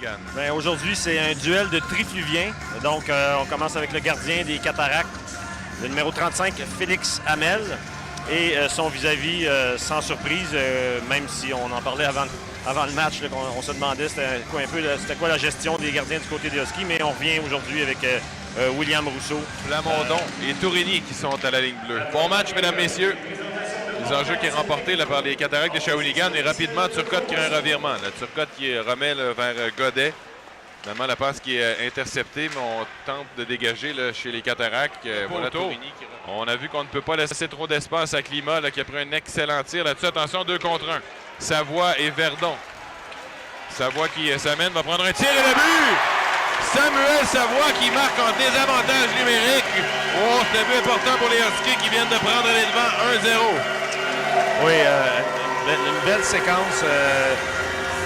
Shawinigan. Ben, aujourd'hui, c'est un duel de trifluviens. Donc, on commence avec le gardien des Cataractes, le numéro 35, Félix Hamel. Et son vis-à-vis, sans surprise, même si on en parlait avant le match, là, on se demandait c'était quoi la gestion des gardiens du côté des Huskies. Mais on revient aujourd'hui avec William Rousseau. Plamondon et Tourigny qui sont à la ligne bleue. Bon match, mesdames, messieurs. Les enjeux qui est remporté là, par les Cataractes de Shawinigan. Et rapidement, Turcotte qui a un revirement. La Turcotte qui remet là, vers Godet. Finalement, la passe qui est interceptée, mais on tente de dégager là, chez les Cataractes. Voilà Tourigny. On a vu qu'on ne peut pas laisser trop d'espace à Climat là, qui a pris un excellent tir là-dessus. Attention, 2 contre 1. Savoie et Verdon. Savoie qui s'amène, va prendre un tir et le but! Samuel Savoie qui marque en désavantage numérique. Oh, c'est un but important pour les Huskies qui viennent de prendre les devants 1-0. Oui, une belle séquence.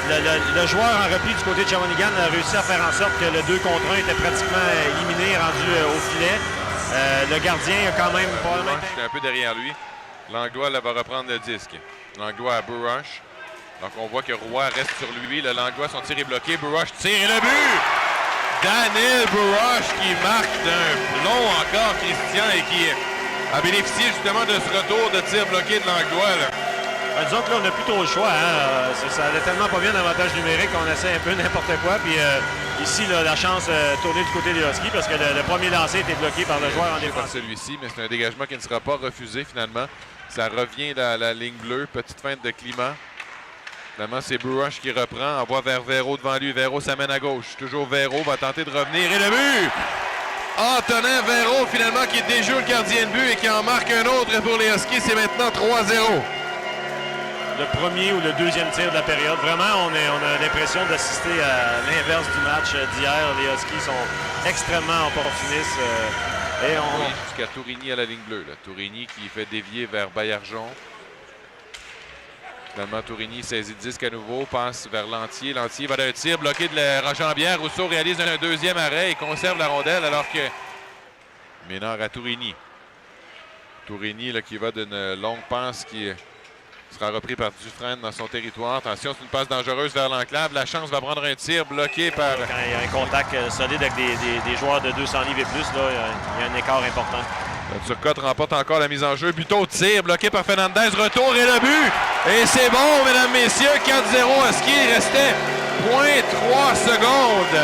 Le joueur en repli du côté de Shawinigan a réussi à faire en sorte que le 2 contre 1 était pratiquement éliminé, rendu au filet. Le gardien a quand même pas le même. Je suis un peu derrière lui. Langlois là, va reprendre le disque. Langlois à Bourrache. Donc on voit que Roy reste sur lui. Le Langlois, son tir est bloqué. Bourrache tire et le but! Daniel Bourrache qui marque d'un plomb encore, Christian, et qui a bénéficié justement de ce retour de tir bloqué de Langlois. Là. Disons que là, on n'a plus trop le choix. Hein? Ça allait tellement pas bien d'avantage numérique qu'on essaie un peu n'importe quoi. Puis ici, là, la chance tournée du côté des Huskies parce que le premier lancé était bloqué par le joueur en défense. Celui-ci, mais c'est un dégagement qui ne sera pas refusé finalement. Ça revient à la ligne bleue. Petite feinte de Climat. Finalement, c'est Bourrache qui reprend. Envoie vers Véro devant lui. Véro s'amène à gauche. Toujours Véro va tenter de revenir. Et le but! Antonin Véro, finalement, qui déjoue le gardien de but et qui en marque un autre pour les Huskies. C'est maintenant 3-0. Le premier ou le deuxième tir de la période. Vraiment, on a l'impression d'assister à l'inverse du match d'hier. Les Huskies sont extrêmement opportunistes. Et oui, jusqu'à Tourigny à la ligne bleue. Là. Tourigny qui fait dévier vers Baillargeon. Finalement, Tourigny saisit le disque à nouveau, passe vers Lantier. Lantier va d'un tir bloqué de la Rochambière. Rousseau réalise un deuxième arrêt et conserve la rondelle alors que Ménard à Tourigny. Tourigny là, qui va d'une longue passe qui sera repris par Dufresne dans son territoire. Attention, c'est une passe dangereuse vers l'enclave. La chance va prendre un tir bloqué par... Quand il y a un contact solide avec des joueurs de 200 livres et plus, là, il y a un écart important. Turcotte remporte encore la mise en jeu. Buteau tire, bloqué par Fernandez. Retour et le but! Et c'est bon, mesdames, messieurs. 4-0 Husky. Il restait 0.3 secondes.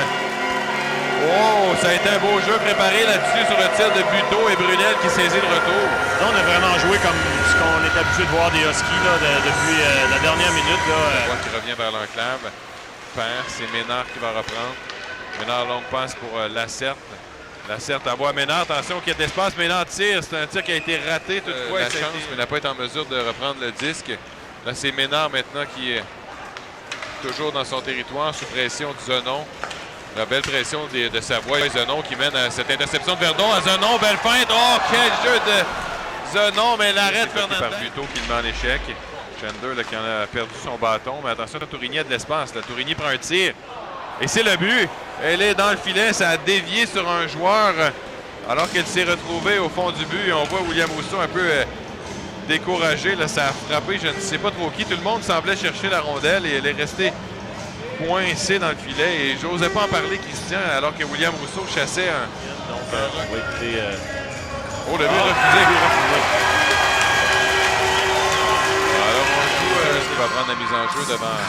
Oh, ça a été un beau jeu préparé là-dessus sur le tir de Buteau et Brunel qui saisit le retour. Là, on a vraiment joué comme ce qu'on est habitué de voir des Huskies là, depuis la dernière minute. On voit qu'il revient vers l'enclave. Perd, c'est Ménard qui va reprendre. Ménard, longue passe pour Lacerte. Lacerte envoie Ménard. Attention qu'il y a de l'espace. Ménard tire. C'est un tir qui a été raté toutefois. La chance, mais il n'a pas été en mesure de reprendre le disque. Là, c'est Ménard maintenant qui est toujours dans son territoire sous pression de Zenon. La belle pression de Savoie et Zenon qui mène à cette interception de Verdon. À Zenon, belle feinte. Oh, quel jeu de Zenon, mais l'arrêt de Fernandez. Par Buteau qui le met en échec. Chandler là, qui en a perdu son bâton. Mais attention, Tourigny a de l'espace. Tourigny prend un tir. Et c'est le but. Elle est dans le filet. Ça a dévié sur un joueur alors qu'elle s'est retrouvée au fond du but. Et on voit William Rousseau un peu découragé. Là, ça a frappé, je ne sais pas trop qui. Tout le monde semblait chercher la rondelle et elle est restée coincé dans le filet et j'osais pas en parler, Christian, alors que William Rousseau chassait un... Donc, on va écouter... Oh, le but refusé. Alors, on joue, qui va prendre la mise en jeu devant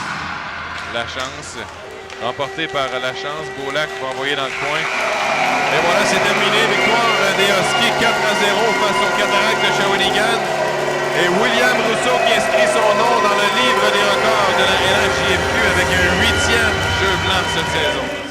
La Chance. Remporté par La Chance. Beaulac va envoyer dans le coin. Et voilà, c'est terminé. Victoire des Huskies 4-0 face aux Cataractes de Shawinigan. Et William Rousseau qui inscrit son nom dans le livre des records de la LHJMQ avec un 8e jeu blanc cette saison.